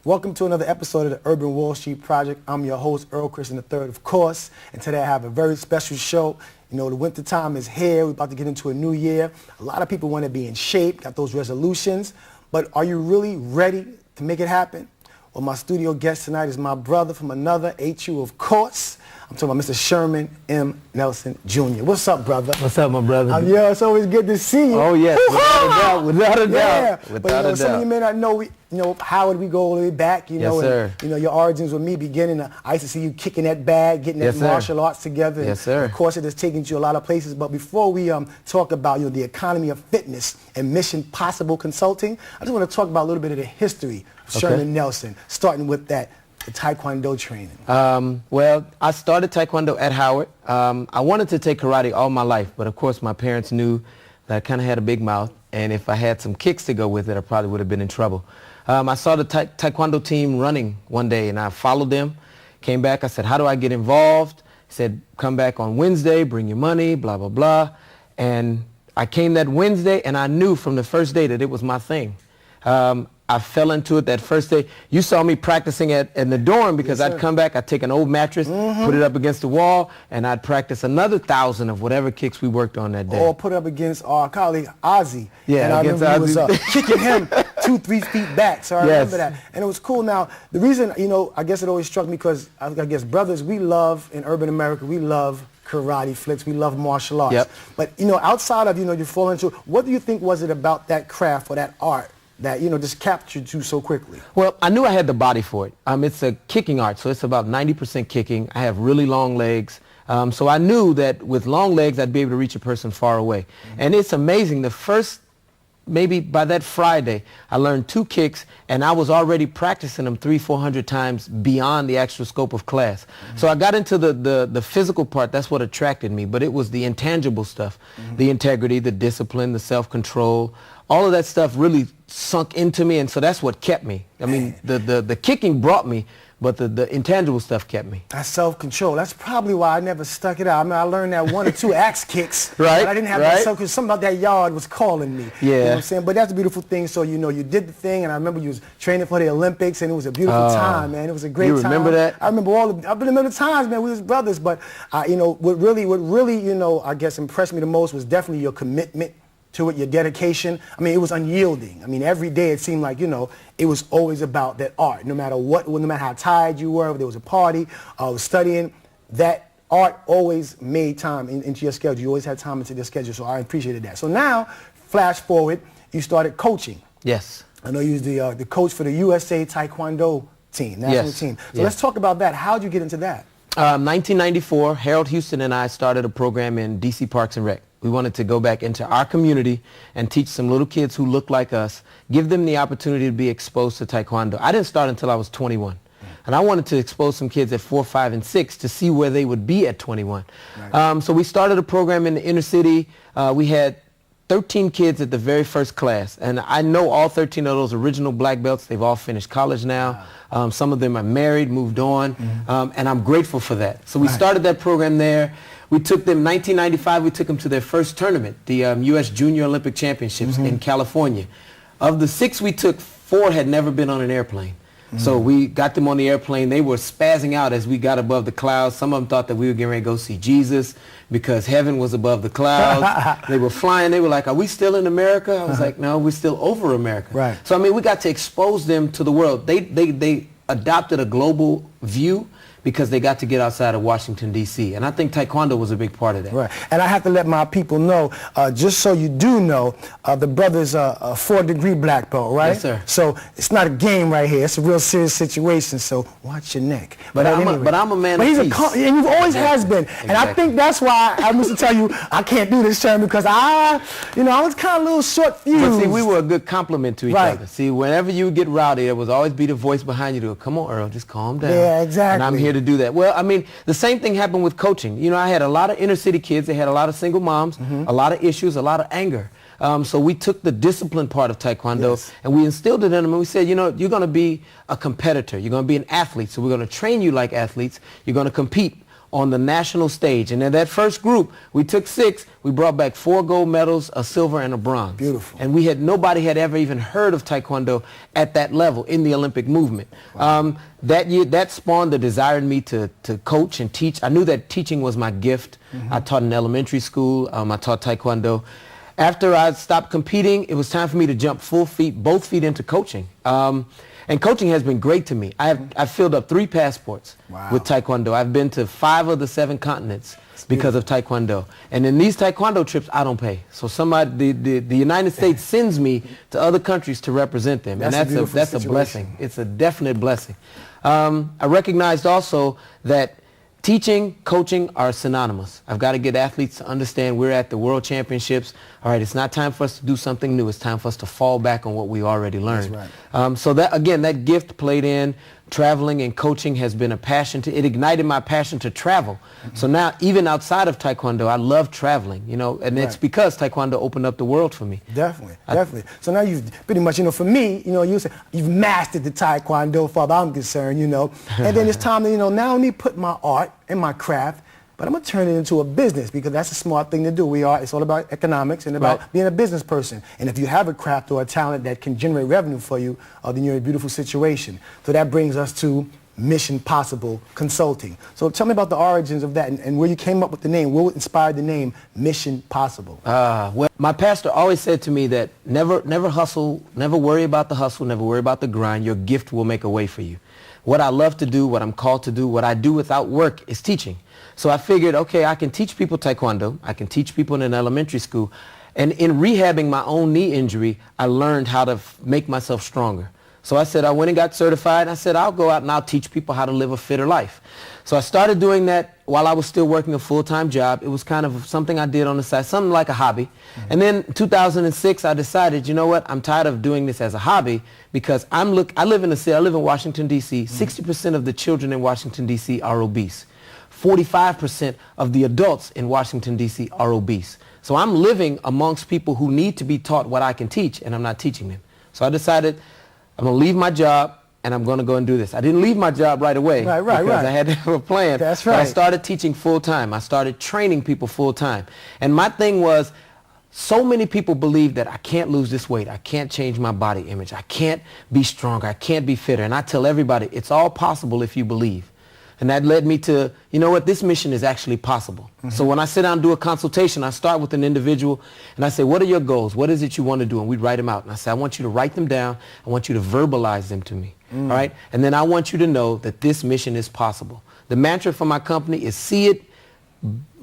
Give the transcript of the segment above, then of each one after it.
Welcome to another episode of the Urban Wall Street Project. I'm your host, Earl Christian III, of course, and today I have a very special show. You know, the winter time is here. We're about to get into a new year. A lot of people want to be in shape, got those resolutions, but are you really ready to make it happen? Well, my studio guest tonight is my brother from another HU, of course. I'm talking about Mr. Sherman M. Nelson Jr. What's up, brother? What's up, my brother? Yeah, it's always good to see you. Oh, yes, without a doubt. Yeah, Without but a doubt. Some of you may not know, Howard, we go all the way back, Yes, sir. And, your origins with me beginning. I used to see you kicking that bag, getting that martial arts together. Yes, sir. Of course, it has taken you to a lot of places. But before we talk about, the economy of fitness and Mission Possible Consulting, I just want to talk about a little bit of the history of Sherman Nelson, starting with the Taekwondo training. Well, I started Taekwondo at Howard. I wanted to take karate all my life, but of course my parents knew that I kind of had a big mouth, and if I had some kicks to go with it, I probably would have been in trouble. I saw the Taekwondo team running one day, and I followed them, came back. I said, how do I get involved? He said, come back on Wednesday, bring your money, blah, blah, blah. And I came that Wednesday, and I knew from the first day that it was my thing. I fell into it that first day. You saw me practicing in the dorm because I'd come back, I'd take an old mattress, put it up against the wall, and I'd practice another 1,000 of whatever kicks we worked on that day. Or put it up against our colleague, Ozzy. Yeah, and I against remember he Ozzy. was kicking him 2-3 feet back, so I remember that. And it was cool. Now, the reason, I guess it always struck me because, I guess, brothers, we love, in urban America, we love karate flicks, we love martial arts. Yep. But, outside of, you fall into, what do you think was it about that craft or that art that, just captured you so quickly? Well, I knew I had the body for it. It's a kicking art, so it's about 90% kicking. I have really long legs. So I knew that with long legs, I'd be able to reach a person far away. And it's amazing. The first, maybe by that Friday, I learned 2 kicks, and I was already practicing them 300-400 times beyond the actual scope of class. So I got into the physical part. That's what attracted me. But it was the intangible stuff, the integrity, the discipline, the self-control. All of that stuff really sunk into me, and so that's what kept me. I mean, the kicking brought me, but the intangible stuff kept me. That's self-control. That's probably why I never stuck it out. I mean, I learned that 1 or 2 axe kicks, but I didn't have that self-control. Something about that yard was calling me. Yeah. You know what I'm saying? But that's a beautiful thing. So, you did the thing, and I remember you was training for the Olympics, and it was a beautiful time, man. It was a great time. You remember that? I remember I remember the times, man. We was brothers, but, what really, I guess impressed me the most was definitely your commitment to it, your dedication. I mean, it was unyielding. I mean, every day it seemed like, it was always about that art. No matter what, no matter how tired you were, if there was a party, was studying, that art always made time into your schedule. You always had time into your schedule, so I appreciated that. So now, flash forward, you started coaching. Yes. I know you was the coach for the USA Taekwondo team, national team. So let's talk about that. How'd you get into that? 1994, Harold Houston and I started a program in D.C. Parks and Rec. We wanted to go back into our community and teach some little kids who look like us, give them the opportunity to be exposed to Taekwondo. I didn't start until I was 21. And I wanted to expose some kids at 4, 5, and 6 to see where they would be at 21. Right. So we started a program in the inner city. We had 13 kids at the very first class. And I know all 13 of those original black belts. They've all finished college now. Wow. Some of them are married, moved on. And I'm grateful for that. So we started that program there. We took them, 1995, we took them to their first tournament, the U.S. Junior Olympic Championships in California. Of the 6 we took, 4 had never been on an airplane. So we got them on the airplane. They were spazzing out as we got above the clouds. Some of them thought that we were getting ready to go see Jesus because heaven was above the clouds. They were flying. They were like, are we still in America? I was like, no, we're still over America. Right. So, I mean, we got to expose them to the world. They adopted a global view because they got to get outside of Washington, D.C. And I think Taekwondo was a big part of that. Right. And I have to let my people know, just so you do know, the brother's a 4th-degree black belt, right? Yes, sir. So it's not a game right here. It's a real serious situation, so watch your neck. But I'm a man of peace. And you've always has been. And I think that's why I used to tell you, I can't do this, Sherman, because I was kind of a little short-fused. But see, we were a good complement to each other. See, whenever you get rowdy, there was always be the voice behind you to go, come on, Earl, just calm down. Yeah, exactly. And I'm here to do that. Well, I mean, the same thing happened with coaching. I had a lot of inner city kids. They had a lot of single moms, a lot of issues, a lot of anger. So we took the discipline part of Taekwondo and we instilled it in them, and we said, you're going to be a competitor. You're going to be an athlete. So we're going to train you like athletes. You're going to compete on the national stage. And in that first group, we took 6. We brought back 4 gold medals, a silver, and a bronze. Beautiful. And nobody had ever even heard of Taekwondo at that level in the Olympic movement. Wow. That year, that spawned the desire in me to coach and teach. I knew that teaching was my gift. I taught in elementary school. I taught Taekwondo. After I stopped competing, it was time for me to jump both feet into coaching. And coaching has been great to me. I've filled up 3 passports with Taekwondo. I've been to 5 of the 7 continents because of Taekwondo. And in these Taekwondo trips, I don't pay. So the United States sends me to other countries to represent them. That's a blessing. It's a definite blessing. I recognized also that teaching, coaching are synonymous. I've got to get athletes to understand we're at the World Championships. All right, it's not time for us to do something new. It's time for us to fall back on what we already learned. That's right. So that, again, that gift played in. Traveling and coaching has been a passion. It ignited my passion to travel. So now, even outside of Taekwondo, I love traveling, and it's because Taekwondo opened up the world for me. Definitely. So now you've pretty much, for me, you say you've mastered the Taekwondo, far as I'm concerned, and then it's time to, not only put my art and my craft, but I'm going to turn it into a business because that's a smart thing to do. It's all about economics and about being a business person. And if you have a craft or a talent that can generate revenue for you, then you're in a beautiful situation. So that brings us to Mission Possible Consulting. So tell me about the origins of that and where you came up with the name. What inspired the name Mission Possible? Well, my pastor always said to me that never hustle, never worry about the hustle, never worry about the grind. Your gift will make a way for you. What I love to do, what I'm called to do, what I do without work is teaching. So I figured, okay, I can teach people Taekwondo. I can teach people in an elementary school. And in rehabbing my own knee injury, I learned how to make myself stronger. So I said, I went and got certified. I said, I'll go out and I'll teach people how to live a fitter life. So I started doing that while I was still working a full-time job. It was kind of something I did on the side, something like a hobby. And then in 2006, I decided, you know what, I'm tired of doing this as a hobby because I live in the city, I live in Washington, D.C. 60% of the children in Washington, D.C. are obese. 45% of the adults in Washington, D.C. are obese. So I'm living amongst people who need to be taught what I can teach, and I'm not teaching them. So I decided I'm going to leave my job, and I'm going to go and do this. I didn't leave my job right away because I had to have a plan. That's right. But I started teaching full-time. I started training people full-time. And my thing was, so many people believe that I can't lose this weight. I can't change my body image. I can't be stronger. I can't be fitter. And I tell everybody, it's all possible if you believe. And that led me to, you know what, this mission is actually possible. So when I sit down and do a consultation, I start with an individual and I say, what are your goals? What is it you want to do? And we write them out. And I say, I want you to write them down. I want you to verbalize them to me. All right? And then I want you to know that this mission is possible. The mantra for my company is see it,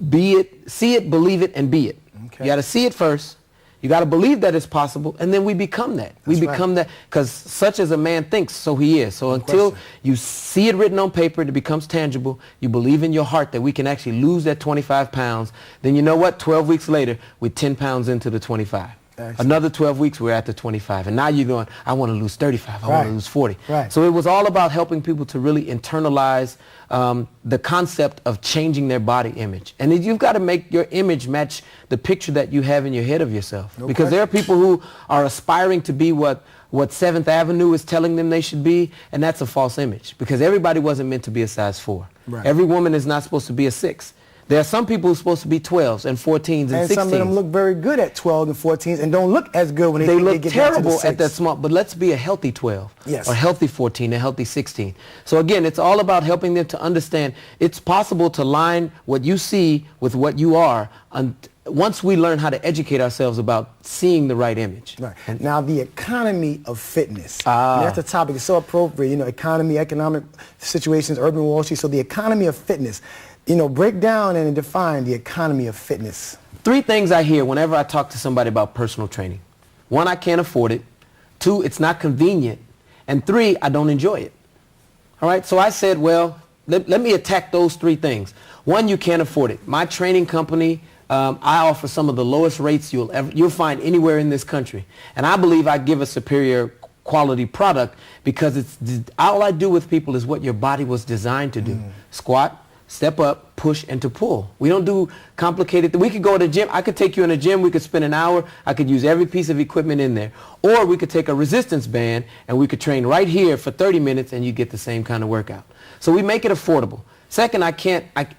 believe it, and be it. Okay. You got to see it first. You got to believe that it's possible, and then we become that. We become that, because such as a man thinks, so he is. So until you see it written on paper, it becomes tangible, you believe in your heart that we can actually lose that 25 pounds, then you know what? 12 weeks later, we're 10 pounds into the 25. Excellent. Another 12 weeks, we're at the 25. And now you're going, I want to lose 35. I want to lose 40. So it was all about helping people to really internalize the concept of changing their body image. And you've got to make your image match the picture that you have in your head of yourself. Because there are people who are aspiring to be what 7th Avenue is telling them they should be, and that's a false image. Because everybody wasn't meant to be a size 4. Every woman is not supposed to be a 6. There are some people who are supposed to be 12s and 14s and 16s. And some of them look very good at 12s and 14s and don't look as good when they look get terrible down to the at that small. But let's be a healthy 12 or healthy 14, a healthy 16. So again, it's all about helping them to understand it's possible to line what you see with what you are once we learn how to educate ourselves about seeing the right image. And now the economy of fitness. That's a topic. It's so appropriate. Economy, economic situations, urban Wall Street. So the economy of fitness. Break down and define the economy of fitness. 3 things I hear whenever I talk to somebody about personal training. 1, I can't afford it. 2, it's not convenient. And 3, I don't enjoy it. All right, so I said, well, let me attack those 3 things. 1, you can't afford it. My training company, I offer some of the lowest rates you'll find anywhere in this country. And I believe I give a superior quality product because all I do with people is what your body was designed to do. Squat, step up, push, and to pull. We don't do complicated things. We could go to the gym. I could take you in a gym. We could spend an hour. I could use every piece of equipment in there. Or we could take a resistance band and we could train right here for 30 minutes and you get the same kind of workout. So we make it affordable. Second,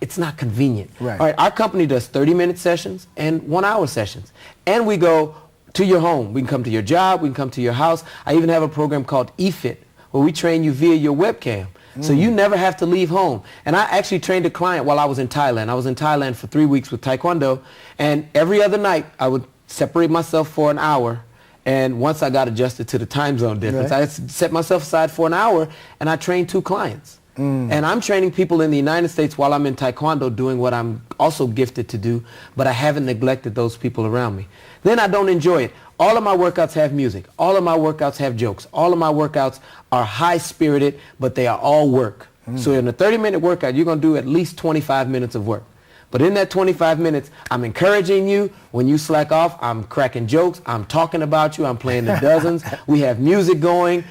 it's not convenient. Right. All right, our company does 30-minute sessions and 1-hour sessions. And we go to your home. We can come to your job. We can come to your house. I even have a program called eFit where we train you via your webcam. So you never have to leave home. And I actually trained a client while I was in Thailand. I was in Thailand for 3 weeks with Taekwondo. And every other night, I would separate myself for an hour. And once I got adjusted to the time zone difference, I set myself aside for an hour and I trained 2 clients. And I'm training people in the United States while I'm in Taekwondo doing what I'm also gifted to do, but I haven't neglected those people around me. Then I don't enjoy it. All of my workouts have music. All of my workouts have jokes. All of my workouts are high-spirited, but they are all work. So in a 30-minute workout, you're going to do at least 25 minutes of work. But in that 25 minutes, I'm encouraging you. When you slack off, I'm cracking jokes. I'm talking about you. I'm playing the dozens. We have music going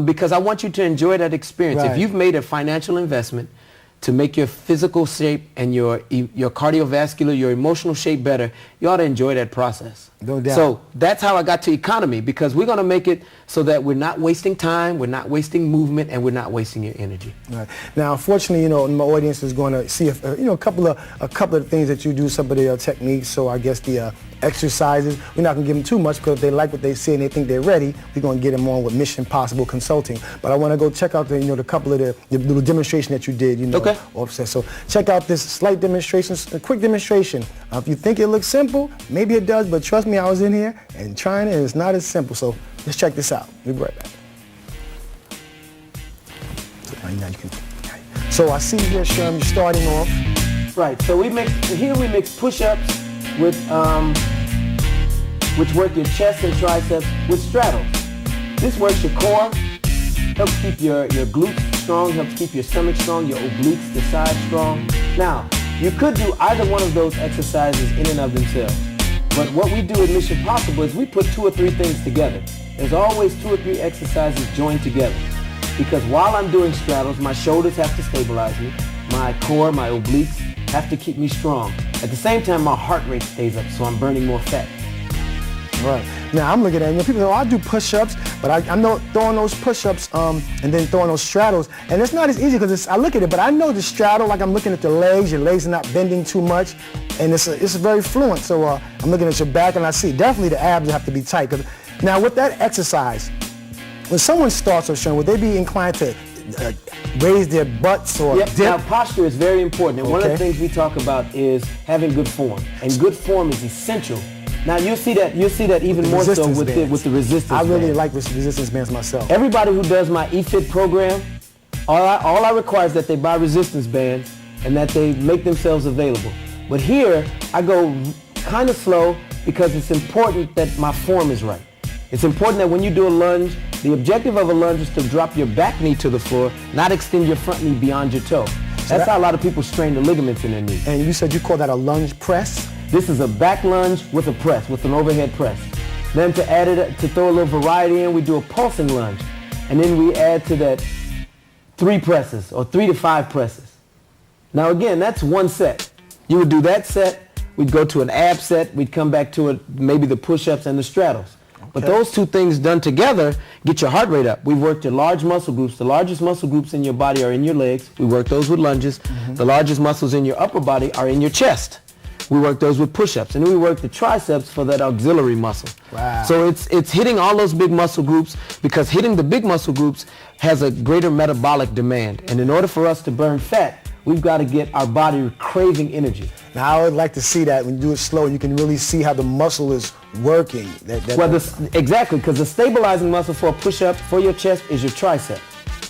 because I want you to enjoy that experience. Right. If you've made a financial investment to make your physical shape and your cardiovascular, your emotional shape better, you ought to enjoy that process. No doubt. So that's how I got to economy, because we're going to make it so that we're not wasting time, we're not wasting movement, and we're not wasting your energy. Right. Now, unfortunately, my audience is going to see a couple of things that you do, some of the techniques. So I guess the exercises, we're not going to give them too much, because if they like what they see and they think they're ready, we're going to get them on with Mission Possible Consulting. But I want to go check out the couple of the little demonstration that you did, Okay. Offset. So check out this slight demonstration, a quick demonstration. If you think it looks simple, maybe it does, but trust me, I was in here and trying it, and it's not as simple. So let's check this out. We'll be right back. So I see here, Sherman, you're starting off. Right. So we mix push-ups with which work your chest and triceps with straddles. This works your core, helps keep your glutes strong, helps keep your stomach strong, your obliques, the side strong. Now, you could do either one of those exercises in and of themselves. But what we do at Mission Possible is we put 2 or 3 things together. There's always 2 or 3 exercises joined together. Because while I'm doing straddles, my shoulders have to stabilize me, my core, my obliques have to keep me strong. At the same time, my heart rate stays up, so I'm burning more fat. Right. Now, I'm looking at it. People say, I do push-ups, but I'm not throwing those push-ups and then throwing those straddles. And it's not as easy because I look at it, but I know the straddle, like I'm looking at the legs. Your legs are not bending too much, and it's very fluent. So I'm looking at your back, and I see definitely the abs have to be tight. 'Cause now, with that exercise, when someone starts, would they be inclined to raise their butts or dip? Now, posture is very important. And one of the things we talk about is having good form. And good form is essential. Now, you'll see that even more so with the resistance I really bands. like resistance bands myself. Everybody who does my eFit program, all I require is that they buy resistance bands and that they make themselves available. But here, I go kind of slow because it's important that my form is right. It's important that when you do a lunge, the objective of a lunge is to drop your back knee to the floor, not extend your front knee beyond your toe. That's how a lot of people strain the ligaments in their knee. And you said you call that a lunge press? This is a back lunge with a press, with an overhead press. Then to throw a little variety in, we do a pulsing lunge. And then we add to that 3 presses or 3 to 5 presses. Now again, that's one set. You would do that set, we'd go to an ab set, we'd come back to it, maybe the push-ups and the straddles. But those 2 things done together get your heart rate up. We've worked your large muscle groups. The largest muscle groups in your body are in your legs. We work those with lunges. The largest muscles in your upper body are in your chest. We work those with push-ups. And then we work the triceps for that auxiliary muscle. Wow. So it's hitting all those big muscle groups, because hitting the big muscle groups has a greater metabolic demand. And in order for us to burn fat, we've got to get our body craving energy. Now, I would like to see that when you do it slow, you can really see how the muscle is working. Exactly, because the stabilizing muscle for a push-up for your chest is your tricep.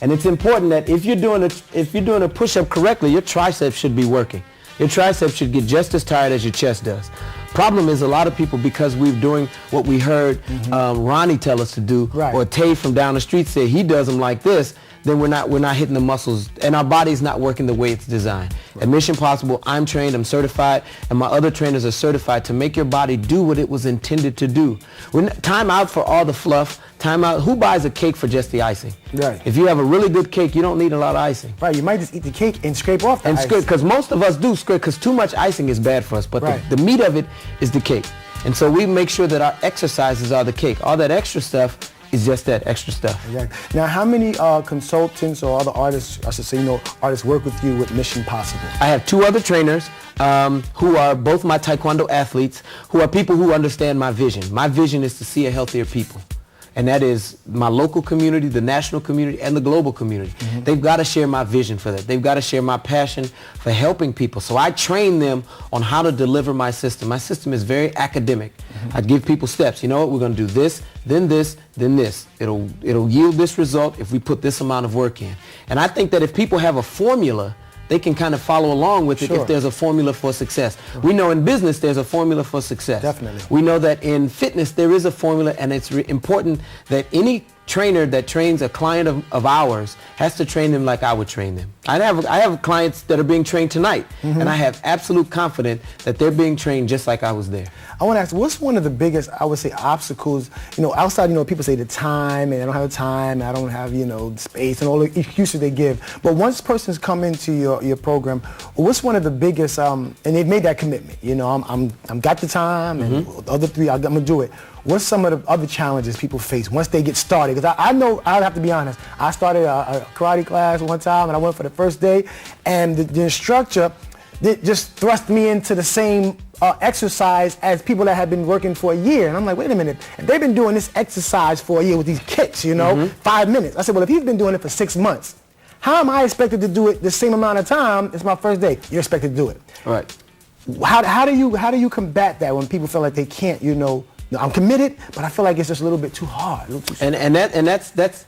And it's important that if you're doing a push-up correctly, your tricep should be working. Your tricep should get just as tired as your chest does. Problem is, a lot of people, because we're doing what we heard Ronnie tell us to do, or Tay from down the street said he does them like this, then we're not hitting the muscles, and our body's not working the way it's designed. At Mission Possible, I'm trained, I'm certified, and my other trainers are certified to make your body do what it was intended to do. Time out for all the fluff. Time out. Who buys a cake for just the icing? Right. If you have a really good cake, you don't need a lot of icing. Right. You might just eat the cake and scrape off the icing. Because most of us do scrape, because too much icing is bad for us. But the meat of it is the cake. And so we make sure that our exercises are the cake. All that extra stuff It's just that extra stuff. Exactly. Now, how many consultants or other artists, I should say, artists work with you with Mission Possible? I have 2 other trainers who are both my Taekwondo athletes, who are people who understand my vision. My vision is to see a healthier people. And that is my local community, the national community, and the global community. Mm-hmm. They've got to share my vision for that. They've got to share my passion for helping people. So I train them on how to deliver my system. My system is very academic. Mm-hmm. I give people steps. You know what? We're going to do this, then this, then this. It'll yield this result if we put this amount of work in. And I think that if people have a formula, they can kind of follow along with it if there's a formula for success. We know in business there's a formula for success. Definitely. We know that in fitness there is a formula, and it's important that any trainer that trains a client of ours has to train them like I would train them. I have clients that are being trained tonight, and I have absolute confidence that they're being trained just like I was there. I want to ask, what's one of the biggest, I would say, obstacles, outside, people say the time, and I don't have time, and I don't have, space, and all the excuses they give. But once persons come into your program, what's one of the biggest, and they've made that commitment, I'm got the time, and the other 3, I'm going to do it. What's some of the other challenges people face once they get started? Because I know, I'll have to be honest, I started a karate class one time, and I went for the first day, and the instructor just thrust me into the same exercise as people that had been working for a year. And I'm like, wait a minute, if they've been doing this exercise for a year with these kicks, 5 minutes. I said, well, if he's been doing it for 6 months, how am I expected to do it the same amount of time? It's my first day. You're expected to do it. All right. How do you combat that when people feel like they can't, I'm committed, but I feel like it's just a little bit too hard.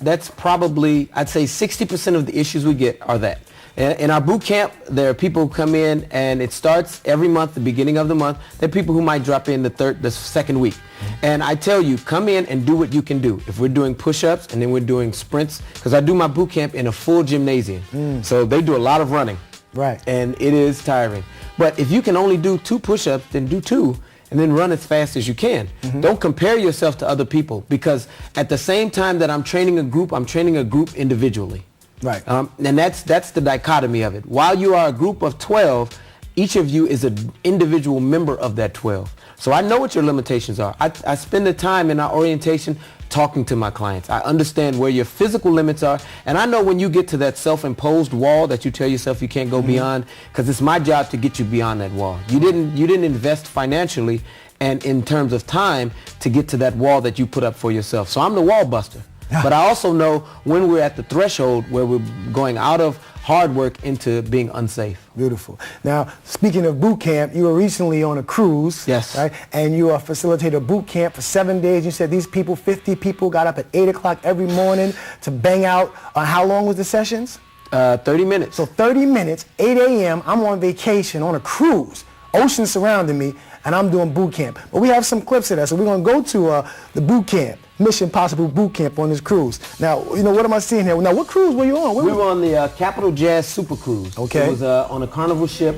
That's probably, I'd say 60% of the issues we get are that. In our boot camp, there are people who come in, and it starts every month, the beginning of the month. There are people who might drop in the second week. And I tell you, come in and do what you can do. If we're doing push-ups and then we're doing sprints, because I do my boot camp in a full gymnasium. So they do a lot of running. Right. And it is tiring. But if you can only do 2 push-ups, then do 2. And then run as fast as you can. Don't compare yourself to other people, because at the same time that I'm training a group individually. Right. And that's the dichotomy of it. While you are a group of 12, each of you is an individual member of that 12. So I know what your limitations are. I spend the time in our orientation talking to my clients. I understand where your physical limits are, and I know when you get to that self-imposed wall that you tell yourself you can't go beyond, because it's my job to get you beyond that wall. You didn't invest financially and in terms of time to get to that wall that you put up for yourself. So I'm the wall buster. But I also know when we're at the threshold where we're going out of hard work into being unsafe. Beautiful. Now, speaking of boot camp, you were recently on a cruise. Yes. Right? And you facilitated a boot camp for 7 days. You said these people, 50 people, got up at 8 o'clock every morning to bang out. How long was the sessions? 30 minutes. So 30 minutes, 8 a.m., I'm on vacation on a cruise, ocean surrounding me, and I'm doing boot camp. But we have some clips of that, so we're going to go to the boot camp. Mission Possible boot camp on this cruise. Now, what am I seeing here? Now, what cruise were you on? We were on the Capital Jazz Super Cruise. Okay. It was on a Carnival ship.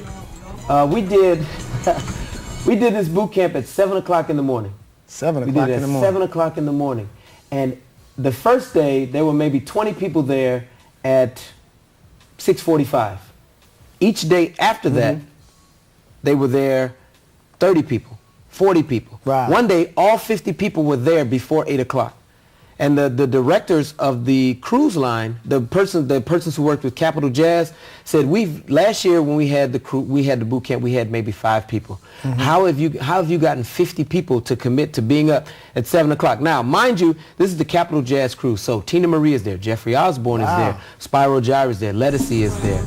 We did this boot camp at 7 o'clock in the morning. 7 o'clock in the morning. 7 o'clock in the morning. And the first day, there were maybe 20 people there at 6:45. Each day after that, they were there 30 people. 40 people. Wow. One day, all 50 people were there before 8 o'clock. And the directors of the cruise line, the persons who worked with Capital Jazz, said last year when we had the boot camp, we had maybe 5 people. How have you gotten 50 people to commit to being up at 7 o'clock? Now, mind you, this is the Capital Jazz cruise. So Tina Marie is there, Jeffrey Osborne is there, Spyro Gyra is there, Lettucey is there,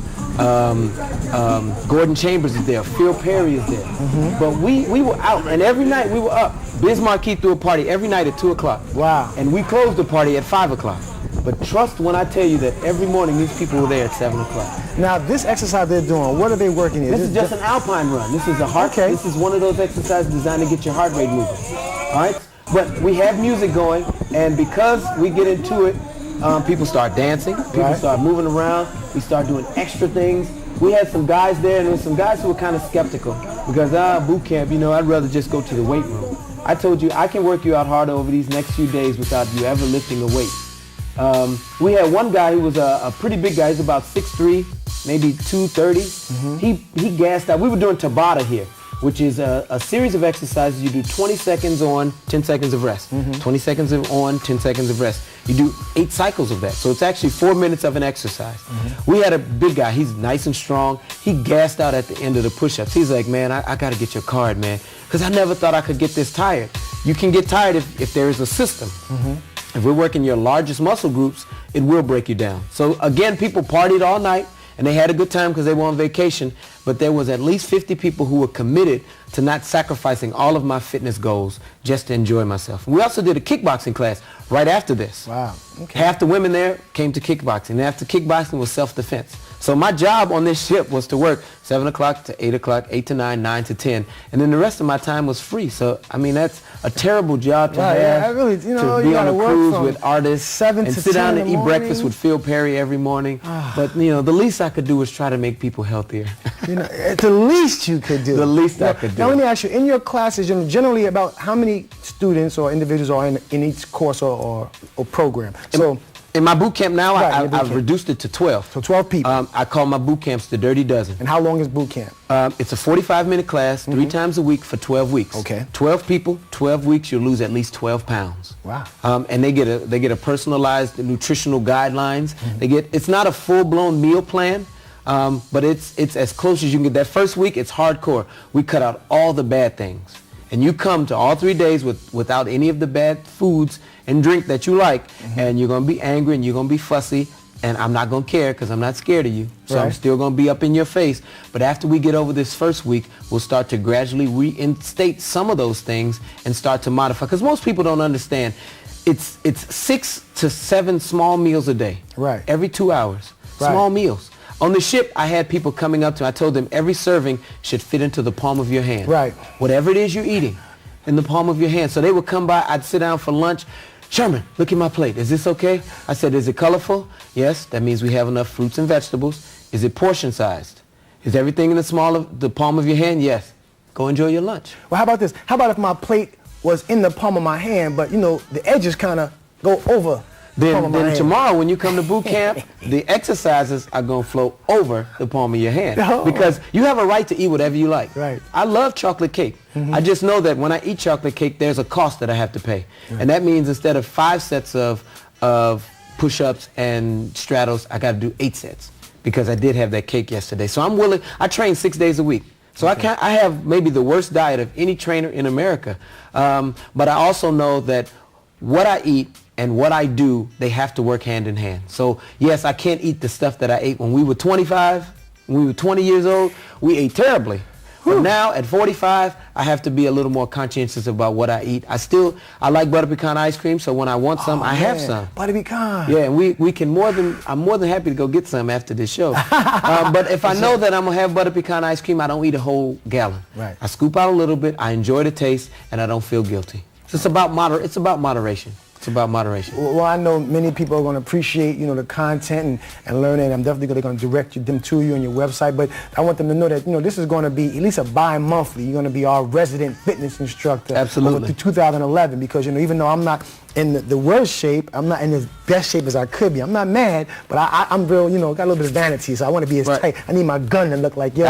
Gordon Chambers is there, Phil Perry is there. But we were out, and every night we were up. Biz Marquis threw a party every night at 2 o'clock. Wow. And we closed the party at 5 o'clock. But trust when I tell you that every morning these people were there at 7 o'clock. Now, this exercise they're doing, what are they working in? This is just an alpine run. This is a heart. Okay. This is one of those exercises designed to get your heart rate moving. All right? But we have music going, and because we get into it, people start dancing. People start moving around. We start doing extra things. We had some guys there, and there were some guys who were kind of skeptical because, boot camp, I'd rather just go to the weight room. I told you, I can work you out harder over these next few days without you ever lifting a weight. We had one guy who was a pretty big guy. He's about 6'3", maybe 230. He gassed out. We were doing Tabata here. which is a series of exercises. You do 20 seconds on, 10 seconds of rest. 20 seconds of on, 10 seconds of rest. You do 8 cycles of that. So it's actually 4 minutes of an exercise. We had a big guy. He's nice and strong. He gassed out at the end of the push-ups. He's like, man, I got to get your card, man, because I never thought I could get this tired. You can get tired if there is a system. If we're working your largest muscle groups, it will break you down. So again, people partied all night and they had a good time because they were on vacation, but there was at least 50 people who were committed to not sacrificing all of my fitness goals just to enjoy myself. We also did a kickboxing class right after this. Wow. Okay. Half the women there came to kickboxing, and after kickboxing was self-defense. So my job on this ship was to work 7 o'clock to 8 o'clock, 8 to 9, 9 to 10, and then the rest of my time was free. So, I mean, that's a terrible job to have, Yeah, I really, you know, to be you on a gotta work cruise from with artists 7 and to sit 10 down in and the eat breakfast morning. with Phil Perry every morning. But, you know, the least I could do was try to make people healthier. You know, it's the least you could do. The least I could do. Now, let me ask you, in your classes, you know, generally about how many students or individuals are in each course or program? So, in my boot camp now, Right, your boot I've camp. reduced it to 12. so 12 people. I call my boot camps the Dirty Dozen. And how long is boot camp? It's a 45-minute class, 3 times a week for 12 weeks. Okay. 12 people, 12 weeks, you'll lose at least 12 pounds. Wow. And they get a personalized nutritional guidelines. It's not a full-blown meal plan, but it's as close as you can get. That first week, it's hardcore. We cut out all the bad things. And you come to all 3 days without any of the bad foods and drink that you like, and you're going to be angry and you're going to be fussy, and I'm not going to care because I'm not scared of you. So I'm Right. still going to be up in your face. But after we get over this first week, we'll start to gradually reinstate some of those things and start to modify. Because most people don't understand. It's 6 to 7 small meals a day. Right. Every 2 hours. Right. Small meals. On the ship, I had people coming up to me. I told them every serving should fit into the palm of your hand. Right. Whatever it is you're eating, in the palm of your hand. So they would come by. I'd sit down for lunch. Sherman, look at my plate. Is this okay? I said, is it colorful? Yes. That means we have enough fruits and vegetables. Is it portion sized? Is everything in the palm of your hand? Yes. Go enjoy your lunch. Well, how about this? How about if my plate was in the palm of my hand, but, you know, the edges kind of go over the palm of my Then hand? tomorrow when you come to boot camp, the exercises are going to flow over the palm of your hand. Oh. Because you have a right to eat whatever you like. Right. I love chocolate cake. I just know that when I eat chocolate cake, there's a cost that I have to pay. Right. And that means instead of 5 sets of push-ups and straddles, I got to do 8 sets because I did have that cake yesterday. So I'm willing. I train 6 days a week. So I have maybe the worst diet of any trainer in America. But I also know that what I eat and what I do, they have to work hand in hand. So yes, I can't eat the stuff that I ate when we were 25, when we were 20 years old. We ate terribly. But now at 45, I have to be a little more conscientious about what I eat. I like butter pecan ice cream, so when I want some, I have some. Butter pecan. Yeah, and I'm more than happy to go get some after this show. But if I know that I'm going to have butter pecan ice cream, I don't eat a whole gallon. Right. I scoop out a little bit, I enjoy the taste, and I don't feel guilty. So it's about moderation. It's about moderation. Well, I know many people are going to appreciate, you know, the content and learn it. I'm definitely going to direct them to you on your website. But I want them to know that, you know, this is going to be at least a bi-monthly. You're going to be our resident fitness instructor. Absolutely. Through 2011, because, you know, even though I'm not in the worst shape, I'm not in the best shape as I could be. I'm not mad, but I'm real, you know, got a little bit of vanity, so I want to be as Right. tight. I need my gun to look like yours.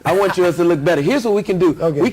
I want yours to look better. Here's what we can do. Okay. We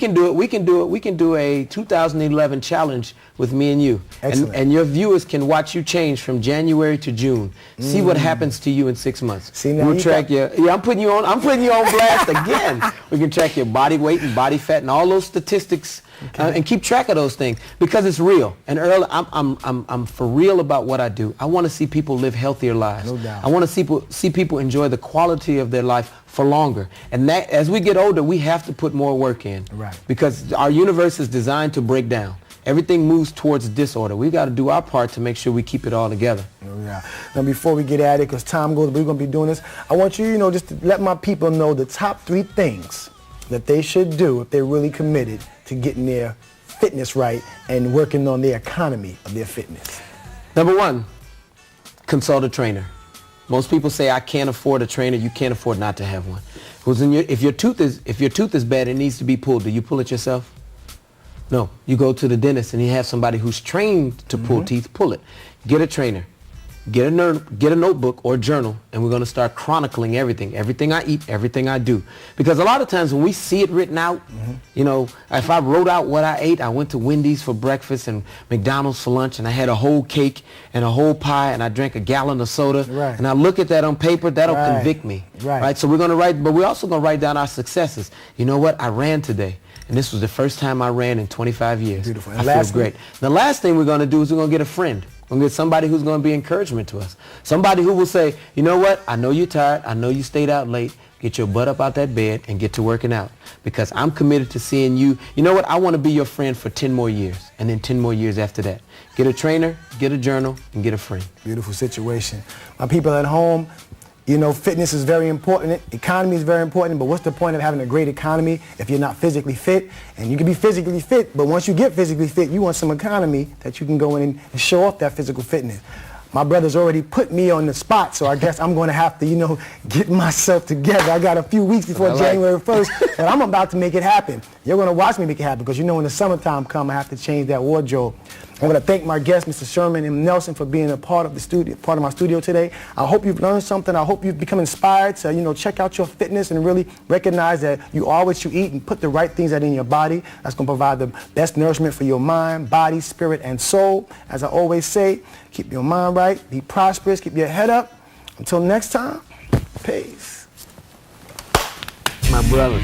can do a 2011 challenge with me and you. Excellent. And your viewers can watch you change from January to June. See what happens to you in 6 months. See, now we'll you track I'm putting you on blast again. We can track your body weight and body fat and all those statistics. And keep track of those things because it's real. And Earl, I'm for real about what I do. I want to see people live healthier lives. No doubt. I want to see people enjoy the quality of their life for longer. And that, as we get older, we have to put more work in. Right. Because our universe is designed to break down. Everything moves towards disorder. We got to do our part to make sure we keep it all together. Yeah. Now, before we get at it, because time goes, we're going to be doing this, I want you, you know, just to let my people know the top 3 things that they should do if they're really committed to getting their fitness right and working on the economy of their fitness. Number 1, consult a trainer. Most people say, I can't afford a trainer. You can't afford not to have one. If your tooth is bad, it needs to be pulled. Do you pull it yourself? No. You go to the dentist and you have somebody who's trained to pull teeth, pull it. Get a trainer. get a notebook or journal, and we're going to start chronicling everything I eat, everything I do. Because a lot of times when we see it written out, you know, if I wrote out what I ate, I went to Wendy's for breakfast and McDonald's for lunch, and I had a whole cake and a whole pie, and I drank a gallon of soda, Right. and I look at that on paper, that'll Right. convict me. Right. So we're going to write, but we're also going to write down our successes. You know what? I ran today. And this was the first time I ran in 25 years. Beautiful. I And feel lastly? great. The last thing we're going to do is we're going to get a friend. We're going to get somebody who's going to be encouragement to us. Somebody who will say, you know what? I know you're tired. I know you stayed out late. Get your butt up out that bed and get to working out. Because I'm committed to seeing you. You know what? I want to be your friend for 10 more years. And then 10 more years after that. Get a trainer, get a journal, and get a friend. Beautiful situation. My people at home, you know, fitness is very important. Economy is very important, but what's the point of having a great economy if you're not physically fit? And you can be physically fit, but once you get physically fit, you want some economy that you can go in and show off that physical fitness. My brother's already put me on the spot, so I guess I'm going to have to, you know, get myself together. I got a few weeks before January 1st, and I'm about to make it happen. You're going to watch me make it happen because you know when the summertime comes, I have to change that wardrobe. I want to thank my guest, Mr. Sherman M. Nelson, for being a part of the studio, part of my studio today. I hope you've learned something. I hope you've become inspired to, you know, check out your fitness and really recognize that you are what you eat and put the right things that in your body. That's going to provide the best nourishment for your mind, body, spirit, and soul. As I always say, keep your mind right, be prosperous, keep your head up. Until next time, peace. My brother.